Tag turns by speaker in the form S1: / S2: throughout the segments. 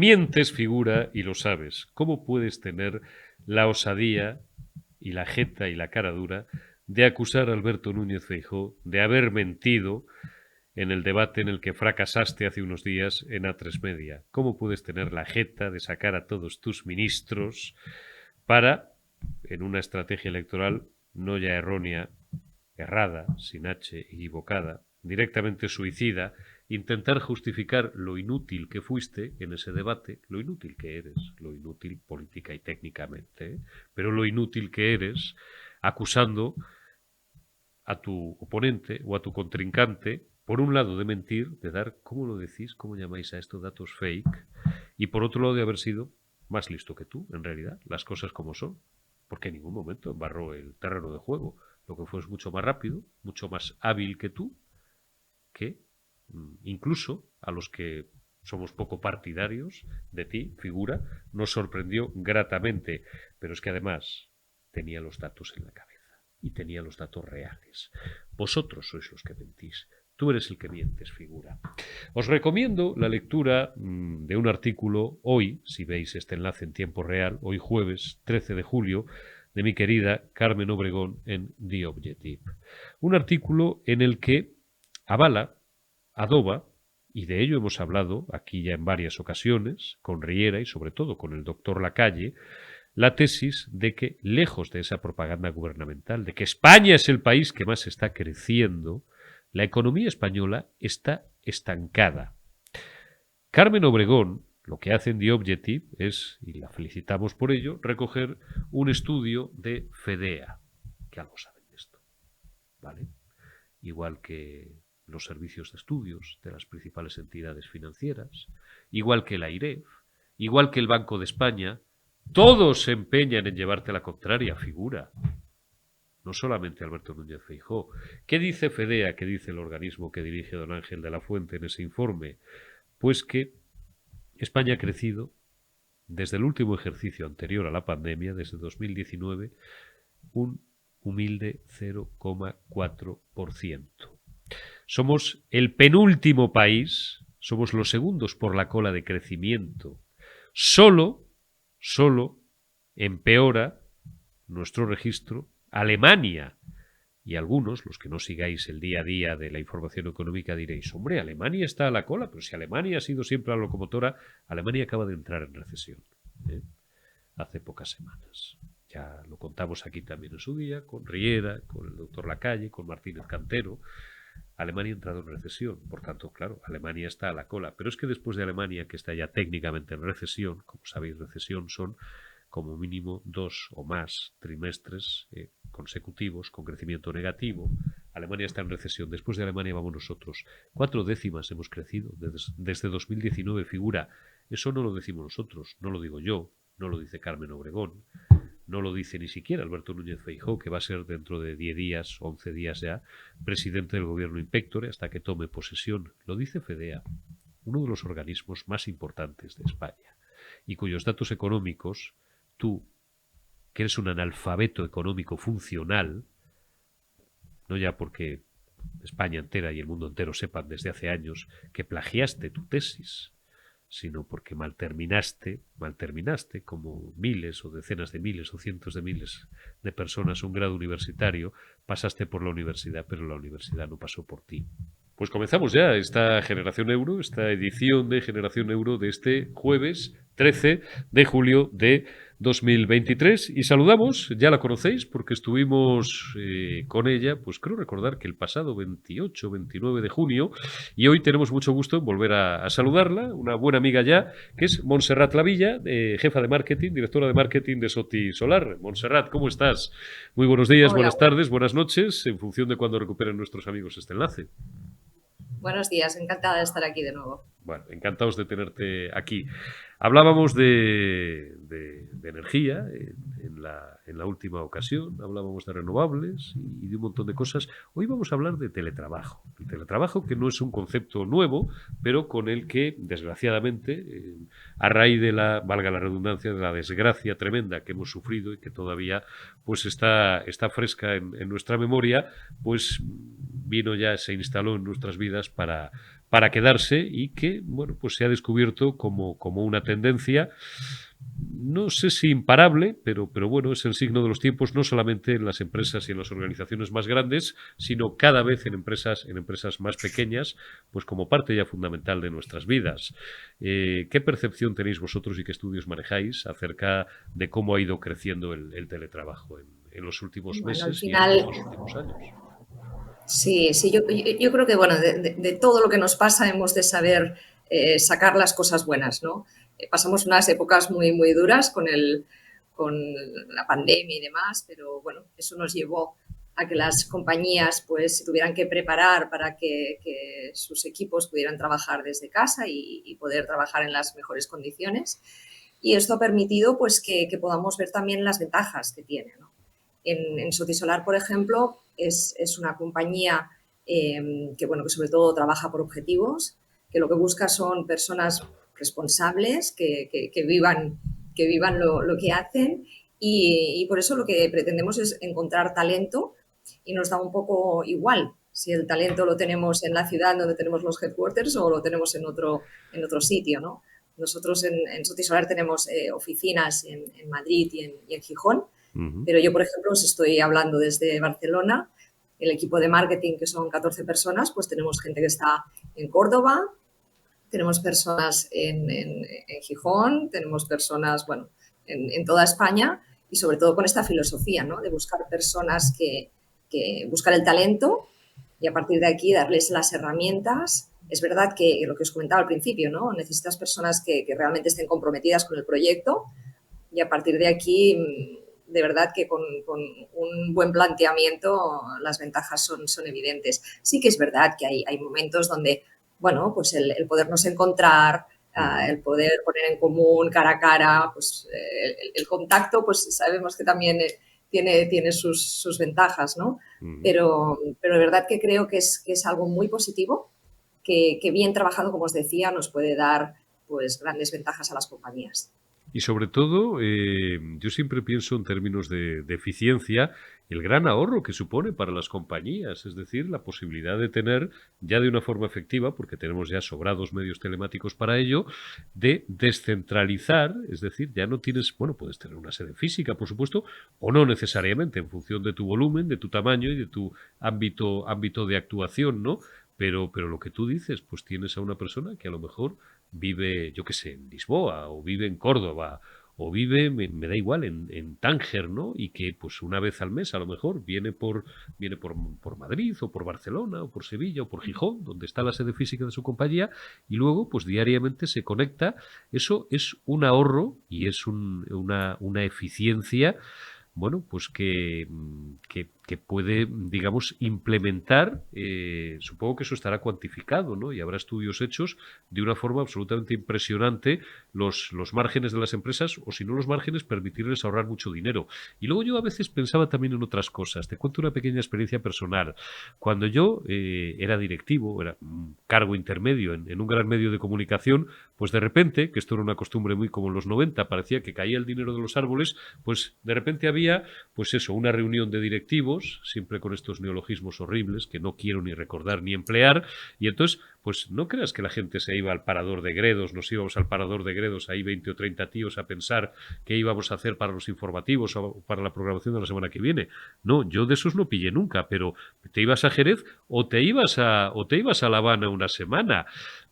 S1: mientes, figura, y lo sabes. ¿Cómo puedes tener la osadía y la jeta y la cara dura de acusar a Alberto Núñez Feijóo de haber mentido en el debate en el que fracasaste hace unos días en A3 Media? ¿Cómo puedes tener la jeta de sacar a todos tus ministros para, en una estrategia electoral no ya errónea, errada, sin H, equivocada, directamente suicida, intentar justificar lo inútil que fuiste en ese debate, lo inútil que eres, lo inútil política y técnicamente, pero lo inútil que eres, acusando a tu oponente o a tu contrincante, por un lado de mentir, de dar, ¿cómo lo decís? ¿Cómo llamáis a esto? Datos fake. Y por otro lado de haber sido más listo que tú, en realidad, las cosas como son. Porque en ningún momento embarró el terreno de juego. Lo que fue es mucho más rápido, mucho más hábil que tú, que incluso a los que somos poco partidarios de ti, figura, nos sorprendió gratamente. Pero es que además tenía los datos en la cabeza y tenía los datos reales. Vosotros sois los que mentís. Tú eres el que mientes, figura. Os recomiendo la lectura de un artículo hoy, si veis este enlace en tiempo real, hoy jueves 13 de julio, de mi querida Carmen Obregón en The Objective. Un artículo en el que avala, adoba, y de ello hemos hablado aquí ya en varias ocasiones, con Riera y sobre todo con el doctor Lacalle, la tesis de que, lejos de esa propaganda gubernamental, de que España es el país que más está creciendo, la economía española está estancada. Carmen Obregón lo que hace en The Objective es, y la felicitamos por ello, recoger un estudio de FEDEA, que algo saben de esto, ¿vale? Igual que los servicios de estudios de las principales entidades financieras, igual que la IREF, igual que el Banco de España, todos se empeñan en llevarte la contraria, figura. No solamente Alberto Núñez Feijóo. ¿Qué dice FEDEA? ¿Qué dice el organismo que dirige don Ángel de la Fuente en ese informe? Pues que España ha crecido desde el último ejercicio anterior a la pandemia, desde 2019, un humilde 0,4%. Somos el penúltimo país, somos los segundos por la cola de crecimiento. Solo empeora nuestro registro Alemania. Y algunos, los que no sigáis el día a día de la información económica, diréis, hombre, Alemania está a la cola, pero si Alemania ha sido siempre la locomotora, Alemania acaba de entrar en recesión, hace pocas semanas. Ya lo contamos aquí también en su día, con Riera, con el doctor Lacalle, con Martínez Cantero. Alemania ha entrado en recesión, por tanto, claro, Alemania está a la cola. Pero es que después de Alemania, que está ya técnicamente en recesión, como sabéis, recesión son como mínimo 2 o más trimestres consecutivos con crecimiento negativo. Alemania está en recesión. Después de Alemania vamos nosotros. 4 décimas hemos crecido desde 2019, figura. Eso no lo decimos nosotros, no lo digo yo, no lo dice Carmen Obregón, no lo dice ni siquiera Alberto Núñez Feijóo, que va a ser dentro de 10 días, 11 días ya, presidente del gobierno impectore hasta que tome posesión. Lo dice FEDEA, uno de los organismos más importantes de España, y cuyos datos económicos, tú, que eres un analfabeto económico funcional, no ya porque España entera y el mundo entero sepan desde hace años que plagiaste tu tesis, sino porque mal terminaste, como miles o decenas de miles o cientos de miles de personas un grado universitario, pasaste por la universidad, pero la universidad no pasó por ti. Pues comenzamos ya esta Generación Euro, esta edición de Generación Euro de este jueves 13 de julio de 2023 y saludamos, ya la conocéis porque estuvimos con ella, pues creo recordar que el pasado 28-29 de junio y hoy tenemos mucho gusto en volver a saludarla, una buena amiga ya, que es Montserrat Lavilla, jefa de marketing, directora de marketing de Soti Solar. Montserrat, ¿cómo estás? Muy buenos días,
S2: Hola,
S1: buenas tardes, buenas noches, en función de cuando recuperen nuestros amigos este enlace.
S2: buenos días, encantada de estar aquí de nuevo.
S1: Bueno, encantados de tenerte aquí. Hablábamos de energía en la última ocasión hablábamos de renovables y de un montón de cosas. Hoy vamos a hablar de teletrabajo. El teletrabajo, que no es un concepto nuevo, pero con el que, desgraciadamente, a raíz de la, valga la redundancia, de la desgracia tremenda que hemos sufrido y que todavía pues está fresca en nuestra memoria, pues vino ya, se instaló en nuestras vidas para quedarse y que, bueno, pues se ha descubierto como una tendencia, no sé si imparable, pero bueno, es el signo de los tiempos, no solamente en las empresas y en las organizaciones más grandes, sino cada vez en empresas más pequeñas, pues como parte ya fundamental de nuestras vidas. ¿Qué percepción tenéis vosotros y qué estudios manejáis acerca de cómo ha ido creciendo el teletrabajo en los últimos
S2: Bueno, al
S1: meses y en
S2: final,
S1: los últimos años?
S2: sí, yo creo que, bueno, de todo lo que nos pasa hemos de saber sacar las cosas buenas, ¿no? Pasamos unas épocas muy duras con la pandemia y demás, pero bueno, eso nos llevó a que las compañías pues se tuvieran que preparar para que sus equipos pudieran trabajar desde casa y poder trabajar en las mejores condiciones. Y esto ha permitido pues que podamos ver también las ventajas que tiene, ¿no? En Sotisolar, por ejemplo, es una compañía bueno, que sobre todo trabaja por objetivos, que lo que busca son personas responsables, que vivan lo que hacen y por eso lo que pretendemos es encontrar talento y nos da un poco igual si el talento lo tenemos en la ciudad donde tenemos los headquarters o lo tenemos en otro sitio, ¿no? Nosotros en Sotisolar tenemos oficinas en Madrid y en Gijón, pero yo, por ejemplo, os estoy hablando desde Barcelona. El equipo de marketing, que son 14 personas, pues tenemos gente que está en Córdoba, tenemos personas en Gijón, tenemos personas, bueno, en toda España y sobre todo con esta filosofía, ¿no? De buscar personas que buscar el talento y a partir de aquí darles las herramientas. Es verdad que lo que os comentaba al principio, ¿no? Necesitas personas que realmente estén comprometidas con el proyecto y a partir de aquí, de verdad que con un buen planteamiento las ventajas son evidentes. Sí que es verdad que hay momentos donde, bueno, pues el podernos encontrar, el poder poner en común cara a cara, pues el contacto, pues sabemos que también tiene sus ventajas, ¿no? Pero de verdad que creo que es algo muy positivo, que bien trabajado, como os decía, nos puede dar pues grandes ventajas a las compañías.
S1: Y sobre todo, yo siempre pienso en términos de eficiencia, el gran ahorro que supone para las compañías, es decir, la posibilidad de tener ya de una forma efectiva, porque tenemos ya sobrados medios telemáticos para ello, de descentralizar, es decir, ya no tienes, bueno, puedes tener una sede física, por supuesto, o no necesariamente, en función de tu volumen, de tu tamaño y de tu ámbito de actuación, ¿no? Pero lo que tú dices, pues tienes a una persona que a lo mejor vive, yo qué sé, en Lisboa, o vive en Córdoba, o vive, me da igual, en Tánger, ¿no? Y que pues una vez al mes a lo mejor por Madrid, o por Barcelona, o por Sevilla, o por Gijón, donde está la sede física de su compañía, y luego pues diariamente se conecta. Eso es un ahorro y es una eficiencia, bueno, pues que puede, digamos, implementar, supongo que eso estará cuantificado, ¿no? Y habrá estudios hechos de una forma absolutamente impresionante los márgenes de las empresas, o si no los márgenes, permitirles ahorrar mucho dinero. Y luego yo a veces pensaba también en otras cosas. Te cuento una pequeña experiencia personal. Cuando yo era directivo, era un cargo intermedio en un gran medio de comunicación, pues de repente, que esto era una costumbre muy como en los 90, parecía que caía el dinero de los árboles, pues de repente había, pues eso, una reunión de directivos, siempre con estos neologismos horribles que no quiero ni recordar ni emplear, y entonces, pues no creas que la gente se iba al parador de Gredos, nos íbamos al parador de Gredos, ahí 20 o 30 tíos a pensar qué íbamos a hacer para los informativos o para la programación de la semana que viene. No, yo de esos no pillé nunca, pero te ibas a Jerez o te ibas a La Habana una semana,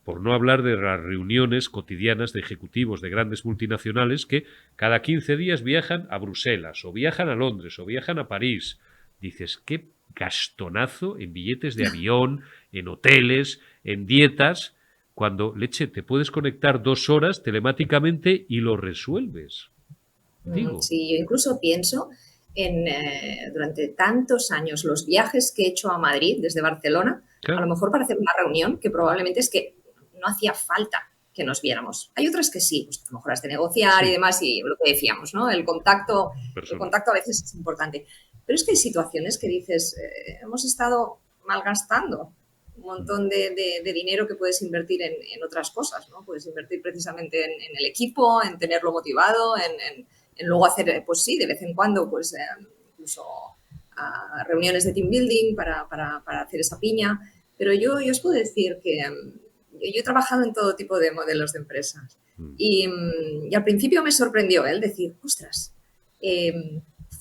S1: por no hablar de las reuniones cotidianas de ejecutivos de grandes multinacionales que cada 15 días viajan a Bruselas, o viajan a Londres, o viajan a París. Dices, qué gastonazo en billetes de avión, en hoteles, en dietas, cuando, leche, te puedes conectar 2 horas telemáticamente y lo resuelves. Digo,
S2: Sí, yo incluso pienso durante tantos años los viajes que he hecho a Madrid desde Barcelona, a lo
S1: claro.
S2: mejor para hacer una reunión, que probablemente es que no hacía falta que nos viéramos. Hay otras que sí, pues a lo mejor has de negociar y demás, y lo que decíamos, ¿no? El contacto a veces es importante. Pero es que hay situaciones que dices, hemos estado malgastando un montón de dinero que puedes invertir en otras cosas, ¿no? Puedes invertir precisamente en el equipo, en tenerlo motivado, en luego hacer, pues sí, de vez en cuando, pues incluso reuniones de team building para hacer esa piña. Pero yo os puedo decir que yo he trabajado en todo tipo de modelos de empresas y al principio me sorprendió el decir, ostras,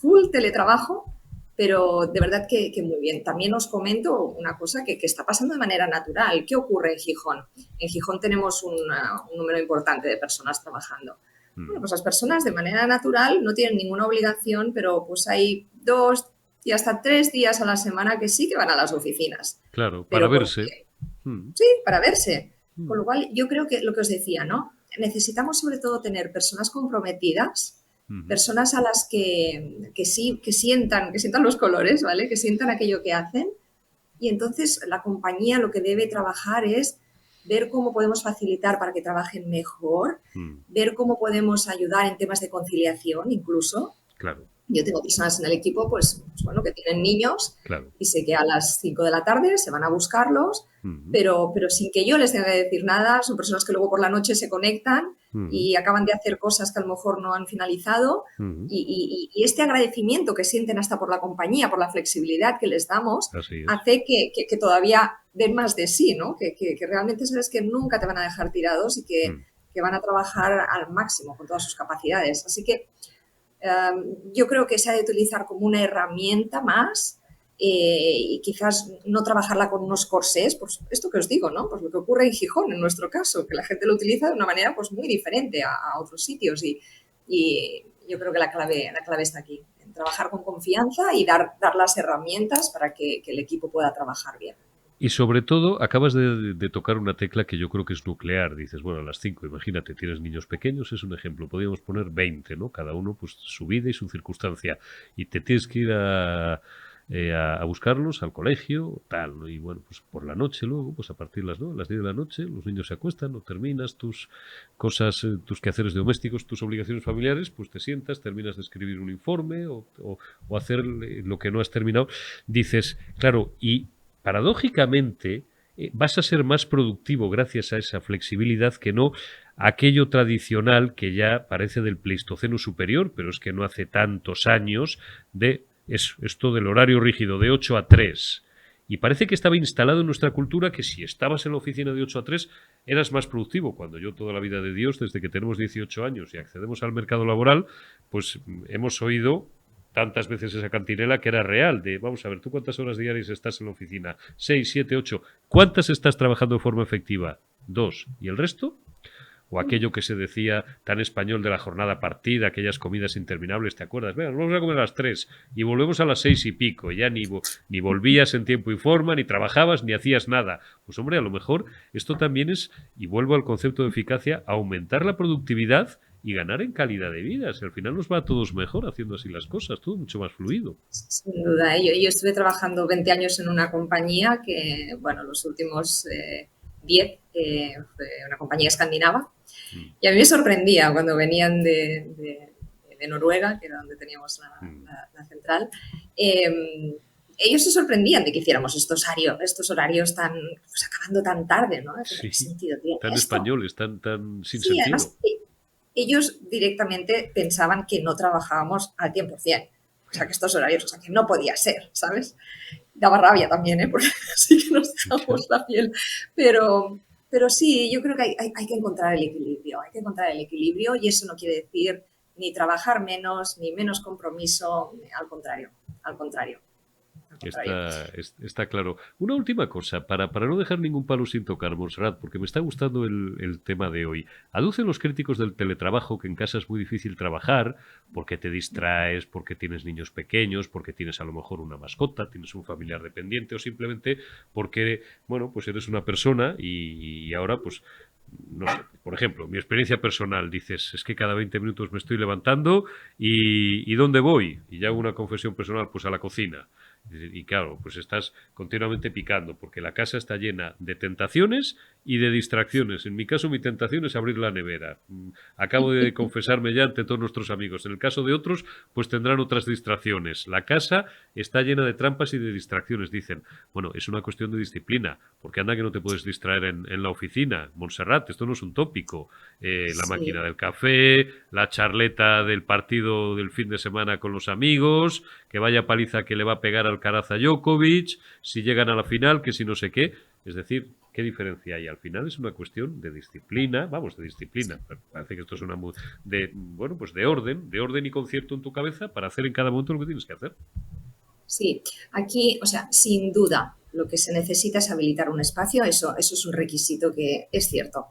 S2: full teletrabajo, pero de verdad que muy bien. También os comento una cosa que está pasando de manera natural. ¿Qué ocurre en Gijón? En Gijón tenemos un número importante de personas trabajando. Bueno, pues las personas de manera natural no tienen ninguna obligación, pero pues hay 2 y hasta 3 días a la semana que sí que van a las oficinas.
S1: Claro, para
S2: pero
S1: verse.
S2: Sí, para verse. Con lo cual, yo creo que lo que os decía, ¿no? Necesitamos sobre todo tener personas comprometidas, personas a las que sientan los colores, ¿vale? Que sientan aquello que hacen. Y entonces la compañía lo que debe trabajar es ver cómo podemos facilitar para que trabajen mejor, ver cómo podemos ayudar en temas de conciliación incluso.
S1: Claro.
S2: Yo tengo personas en el equipo, pues bueno, que tienen niños,
S1: claro,
S2: y sé que a las 5 de la tarde se van a buscarlos, pero sin que yo les tenga que decir nada. Son personas que luego por la noche se conectan y acaban de hacer cosas que a lo mejor no han finalizado, y este agradecimiento que sienten hasta por la compañía, por la flexibilidad que les damos, hace que todavía den más de sí, ¿no? Que realmente sabes que nunca te van a dejar tirados y que van a trabajar al máximo con todas sus capacidades. Así que yo creo que se ha de utilizar como una herramienta más, y quizás no trabajarla con unos corsés, pues esto que os digo, ¿no? Pues lo que ocurre en Gijón, en nuestro caso, que la gente lo utiliza de una manera pues muy diferente a otros sitios, y yo creo que la clave está aquí, en trabajar con confianza y dar las herramientas para que el equipo pueda trabajar bien.
S1: Y sobre todo, acabas de tocar una tecla que yo creo que es nuclear. Dices, bueno, a las 5, imagínate, tienes niños pequeños, es un ejemplo. Podríamos poner 20, ¿no? Cada uno, pues, su vida y su circunstancia. Y te tienes que ir a buscarlos al colegio, tal, ¿no? Y bueno, pues por la noche luego, pues a partir de las 10 de la noche, los niños se acuestan, no terminas tus cosas, tus quehaceres domésticos, tus obligaciones familiares, pues te sientas, terminas de escribir un informe o hacer lo que no has terminado. Dices, claro, y paradójicamente vas a ser más productivo gracias a esa flexibilidad que no aquello tradicional que ya parece del Pleistoceno superior, pero es que no hace tantos años, de esto del horario rígido de 8 a 3. Y parece que estaba instalado en nuestra cultura que si estabas en la oficina de 8 a 3 eras más productivo, cuando yo toda la vida de Dios, desde que tenemos 18 años y accedemos al mercado laboral, pues hemos oído tantas veces esa cantinela que era real, de vamos a ver, ¿tú cuántas horas diarias estás en la oficina? 6, 7, 8. ¿Cuántas estás trabajando de forma efectiva? 2. ¿Y el resto? O aquello que se decía tan español de la jornada partida, aquellas comidas interminables, ¿te acuerdas? Venga, nos vamos a comer a las 3 y volvemos a las 6 y pico. Ya ni volvías en tiempo y forma, ni trabajabas, ni hacías nada. Pues hombre, a lo mejor esto también es, y vuelvo al concepto de eficacia, aumentar la productividad y ganar en calidad de vida. Si al final nos va a todos mejor haciendo así las cosas, todo mucho más fluido.
S2: Sin duda. Yo estuve trabajando 20 años en una compañía que, bueno, los últimos 10 fue una compañía escandinava. Y a mí me sorprendía cuando venían de Noruega, que era donde teníamos la central. Ellos se sorprendían de que hiciéramos estos horarios tan, pues acabando tan tarde, ¿no?
S1: Sí,
S2: ¿Qué sentido tiene
S1: tan
S2: esto?
S1: españoles, tan sin
S2: Sí,
S1: sentido.
S2: además, ellos directamente pensaban que no trabajábamos al 100%. O sea, que estos horarios, o sea, que no podía ser, ¿sabes? Daba rabia también, ¿eh? Porque sí que nos dejamos la piel. Pero sí, yo creo que hay que encontrar el equilibrio. Hay que encontrar el equilibrio, y eso no quiere decir ni trabajar menos, ni menos compromiso. Al contrario, al contrario.
S1: Está claro. Una última cosa, para no dejar ningún palo sin tocar, Montserrat, porque me está gustando el tema de hoy. Aducen los críticos del teletrabajo que en casa es muy difícil trabajar porque te distraes, porque tienes niños pequeños, porque tienes a lo mejor una mascota, tienes un familiar dependiente, o simplemente porque, bueno, pues eres una persona y ahora, pues, no sé, por ejemplo, mi experiencia personal, dices, es que cada 20 minutos me estoy levantando y ¿dónde voy? Y ya hago una confesión personal, pues a la cocina. Y claro, pues estás continuamente picando, porque la casa está llena de tentaciones y de distracciones. En mi caso, mi tentación es abrir la nevera. Acabo de confesarme ya ante todos nuestros amigos. En el caso de otros, pues tendrán otras distracciones. La casa está llena de trampas y de distracciones, dicen. Bueno, es una cuestión de disciplina, porque anda que no te puedes distraer en la oficina. Montserrat, esto no es un tópico. La máquina
S2: Sí.
S1: del café, la charleta del partido del fin de semana con los amigos, que vaya paliza que le va a pegar al Alcaraz a Djokovic, si llegan a la final, que si no sé qué. Es decir, ¿qué diferencia hay? Al final es una cuestión de disciplina, vamos, de disciplina. Parece que esto es una de, bueno, pues de orden y concierto en tu cabeza para hacer en cada momento lo que tienes que hacer.
S2: Sí, aquí, o sea, sin duda, lo que se necesita es habilitar un espacio, eso es un requisito que es cierto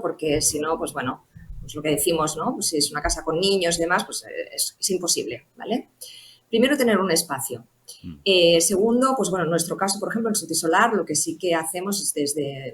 S2: porque si no, pues bueno, pues lo que decimos, ¿no? Pues si es una casa con niños y demás, pues es imposible, ¿vale? Primero, tener un espacio.
S1: Mm.
S2: Segundo, pues bueno, en nuestro caso, por ejemplo, en Sotisolar, lo que sí que hacemos es desde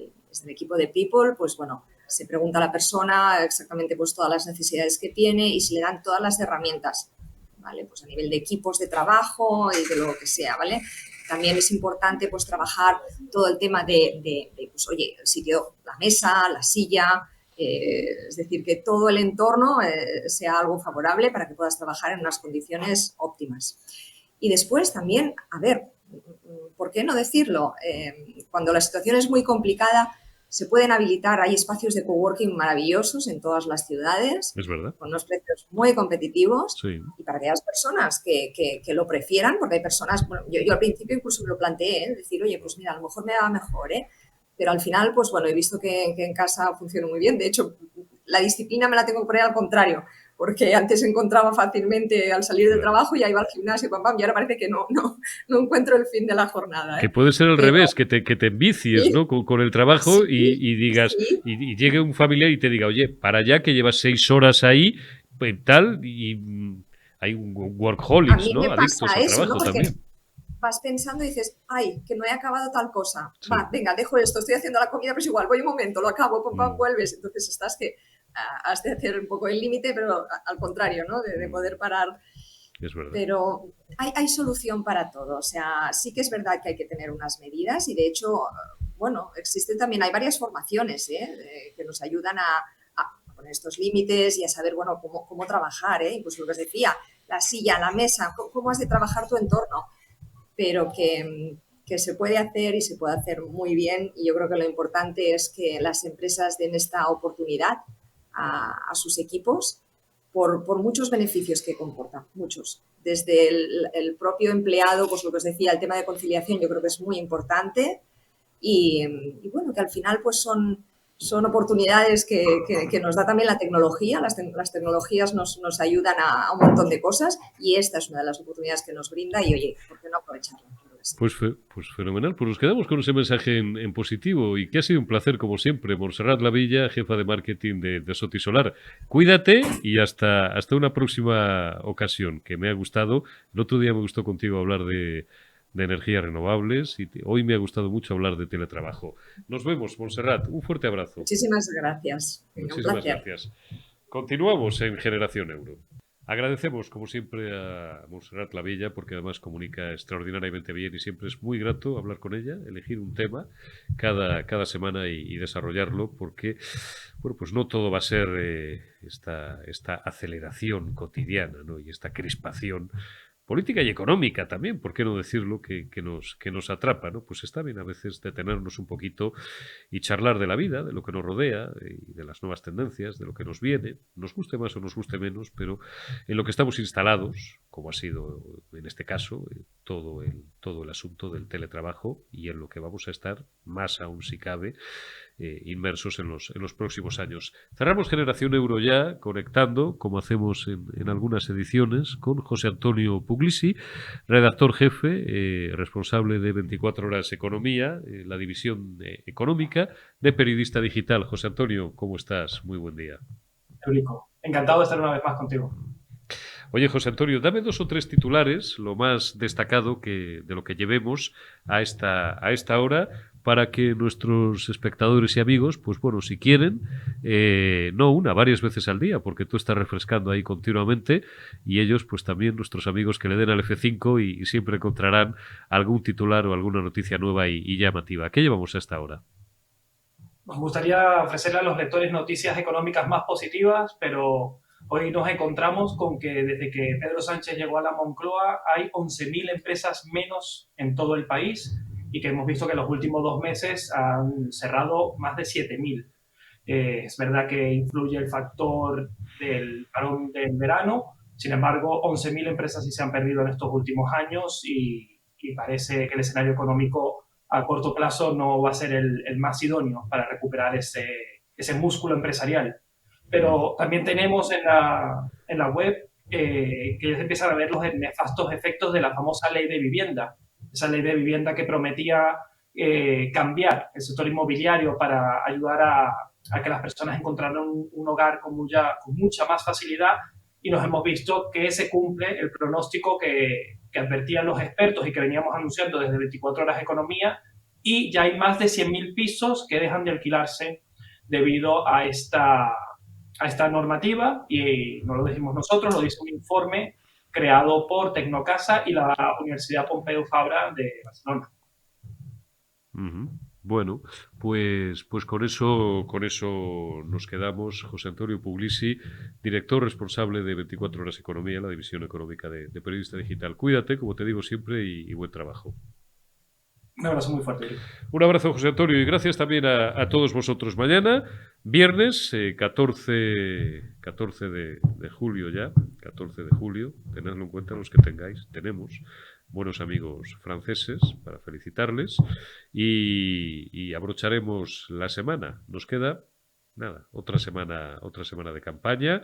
S2: el equipo de People, pues bueno, se pregunta a la persona exactamente pues todas las necesidades que tiene y se le dan todas las herramientas, ¿vale? Pues a nivel de equipos de trabajo y de lo que sea, ¿vale? También es importante pues trabajar todo el tema de pues oye, el sitio, la mesa, la silla, es decir, que todo el entorno sea algo favorable para que puedas trabajar en unas condiciones óptimas. Y después también, a ver, ¿por qué no decirlo? Cuando la situación es muy complicada, se pueden habilitar, hay espacios de coworking maravillosos en todas las ciudades,
S1: Es verdad.
S2: con unos precios muy competitivos
S1: Sí.
S2: y para aquellas personas que lo prefieran, porque hay personas, bueno, yo al principio incluso me lo planteé, decir, oye, pues mira, a lo mejor me va mejor, pero al final, pues bueno, he visto que en casa funciona muy bien. De hecho, la disciplina me la tengo que poner al contrario, porque antes encontraba fácilmente al salir del
S1: Claro.
S2: trabajo, ya iba al gimnasio, pam, pam, y ahora parece que no encuentro el fin de la jornada,
S1: Que puede ser al
S2: Pero
S1: revés, que te envicies,
S2: sí,
S1: ¿no? Con el trabajo
S2: sí,
S1: y digas,
S2: sí.
S1: y llegue un familiar y te diga, oye, para allá que llevas 6 horas ahí, pues, tal, y hay un
S2: A
S1: workaholics,
S2: mí
S1: ¿no?
S2: me
S1: Adictos
S2: pasa
S1: al
S2: eso, ¿no?
S1: trabajo
S2: Porque
S1: también.
S2: vas pensando y dices, ay, que no he acabado tal cosa.
S1: Sí.
S2: Va, venga, dejo esto, estoy haciendo la comida, pues igual, voy un momento, lo acabo, pum, pam,
S1: Mm,
S2: vuelves. Entonces estás que has de hacer un poco el límite, pero al contrario, ¿no? De
S1: mm,
S2: poder parar.
S1: es verdad.
S2: Pero hay solución para todo. O sea, sí que es verdad que hay que tener unas medidas y de hecho, bueno, existen también, hay varias formaciones que nos ayudan a poner estos límites y a saber, bueno, cómo trabajar, incluso lo que os decía, la silla, la mesa, cómo has de trabajar tu entorno, pero que se puede hacer y se puede hacer muy bien y yo creo que lo importante es que las empresas den esta oportunidad a sus equipos por muchos beneficios que comporta, muchos. Desde el propio empleado, pues lo que os decía, el tema de conciliación yo creo que es muy importante y bueno, que al final pues son oportunidades que nos da también la tecnología. Las tecnologías nos ayudan a un montón de cosas y esta es una de las oportunidades que nos brinda y oye, ¿por qué no aprovecharla? Claro que sí.
S1: Pues fenomenal. Pues nos quedamos con ese mensaje en positivo y que ha sido un placer, como siempre. Montserrat Lavilla, jefa de marketing de Sotisolar. Cuídate y hasta una próxima ocasión, que me ha gustado. El otro día me gustó contigo hablar de energías renovables y hoy me ha gustado mucho hablar de teletrabajo. Nos vemos, Montserrat. Un fuerte abrazo.
S2: Muchísimas gracias. Venga, un
S1: Muchísimas
S2: placer.
S1: gracias. Continuamos en Generación Euro. Agradecemos, como siempre, a Montserrat Lavilla, porque además comunica extraordinariamente bien y siempre es muy grato hablar con ella, elegir un tema cada semana y desarrollarlo, porque bueno, pues no todo va a ser esta aceleración cotidiana, ¿no? Y esta crispación política y económica también, ¿por qué no decirlo? Que nos atrapa, ¿no? Pues está bien a veces detenernos un poquito y charlar de la vida, de lo que nos rodea y de las nuevas tendencias, de lo que nos viene, nos guste más o nos guste menos, pero en lo que estamos instalados, como ha sido en este caso todo el asunto del teletrabajo y en lo que vamos a estar, más aún si cabe, inmersos en los próximos años. Cerramos Generación Euro ya, conectando, como hacemos en algunas ediciones, con José Antonio Puglisi, redactor jefe, responsable de 24 Horas Economía, la división económica de Periodista Digital. José Antonio, ¿cómo estás? Muy buen día.
S3: Eurico. Encantado de estar una vez más contigo.
S1: Oye, José Antonio, dame 2 o 3 titulares, lo más destacado de lo que llevemos a esta hora, para que nuestros espectadores y amigos, pues bueno, si quieren, no una, varias veces al día, porque tú estás refrescando ahí continuamente, y ellos, pues también nuestros amigos que le den al F5 y siempre encontrarán algún titular o alguna noticia nueva y llamativa. ¿Qué llevamos a esta hora?
S3: Nos gustaría ofrecerle a los lectores noticias económicas más positivas, pero hoy nos encontramos con que desde que Pedro Sánchez llegó a la Moncloa hay 11.000 empresas menos en todo el país y que hemos visto que en los últimos 2 meses han cerrado más de 7.000. Es verdad que influye el factor del parón del verano, sin embargo, 11.000 empresas sí se han perdido en estos últimos años y parece que el escenario económico a corto plazo no va a ser el más idóneo para recuperar ese músculo empresarial. Pero también tenemos en la web que ya se empiezan a ver los nefastos efectos de la famosa ley de vivienda. Esa ley de vivienda que prometía cambiar el sector inmobiliario para ayudar a que las personas encontraran un hogar con mucha más facilidad, y nos hemos visto que se cumple el pronóstico que advertían los expertos y que veníamos anunciando desde 24 Horas Economía, y ya hay más de 100.000 pisos que dejan de alquilarse debido a esta normativa, y no lo decimos nosotros, lo dice un informe creado por Tecnocasa y la Universidad Pompeu Fabra de Barcelona.
S1: Ujú. Bueno, pues con eso nos quedamos. José Antonio Puglisi, director responsable de 24 Horas Economía, la división económica de Periodista Digital. Cuídate, como te digo siempre, y buen trabajo.
S3: Un abrazo muy fuerte.
S1: Un abrazo, José Antonio, y gracias también a todos vosotros. Mañana, viernes, 14 de julio ya, 14 de julio, tenedlo en cuenta los que tengáis, tenemos buenos amigos franceses para felicitarles, y abrocharemos la semana. Nos queda, nada, otra semana de campaña,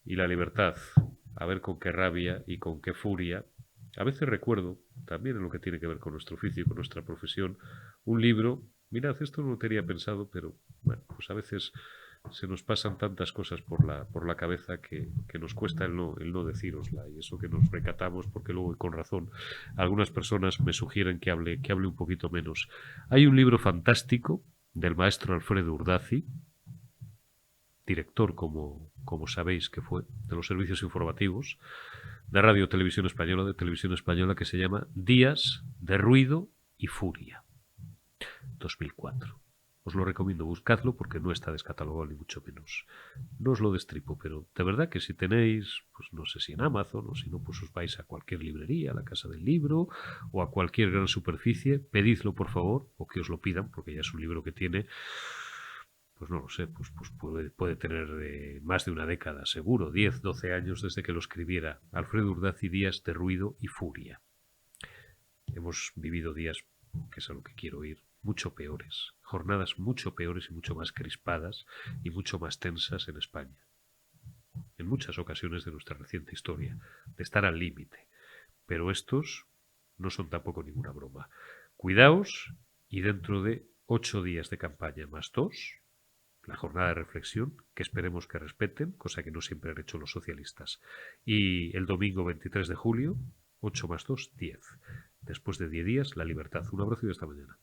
S1: y la libertad, a ver con qué rabia y con qué furia. A veces recuerdo, también en lo que tiene que ver con nuestro oficio y con nuestra profesión, un libro. Mirad, esto no lo tenía pensado, pero bueno, pues a veces se nos pasan tantas cosas por la cabeza que nos cuesta el no decírosla, y eso que nos recatamos, porque luego, y con razón, algunas personas me sugieren que hable un poquito menos. Hay un libro fantástico del maestro Alfredo Urdazi, director, como sabéis que fue, de los servicios informativos de Radio Televisión Española, de Televisión Española, que se llama Días de Ruido y Furia, 2004. Os lo recomiendo, buscadlo, porque no está descatalogado ni mucho menos. No os lo destripo, pero de verdad que si tenéis, pues no sé si en Amazon, o si no, pues os vais a cualquier librería, a la Casa del Libro, o a cualquier gran superficie, pedidlo por favor, o que os lo pidan, porque ya es un libro que tiene, pues no lo sé, pues puede tener más de una década, seguro, 10, 12 años desde que lo escribiera Alfredo Urdazi. Días de Ruido y Furia. Hemos vivido días, que es a lo que quiero ir, mucho peores, jornadas mucho peores y mucho más crispadas y mucho más tensas en España, en muchas ocasiones de nuestra reciente historia, de estar al límite. Pero estos no son tampoco ninguna broma. Cuidaos, y dentro de 8 días de campaña más 2, la jornada de reflexión, que esperemos que respeten, cosa que no siempre han hecho los socialistas. Y el domingo 23 de julio, 8 más 2, 10. Después de 10 días, la libertad. Un abrazo y hasta mañana.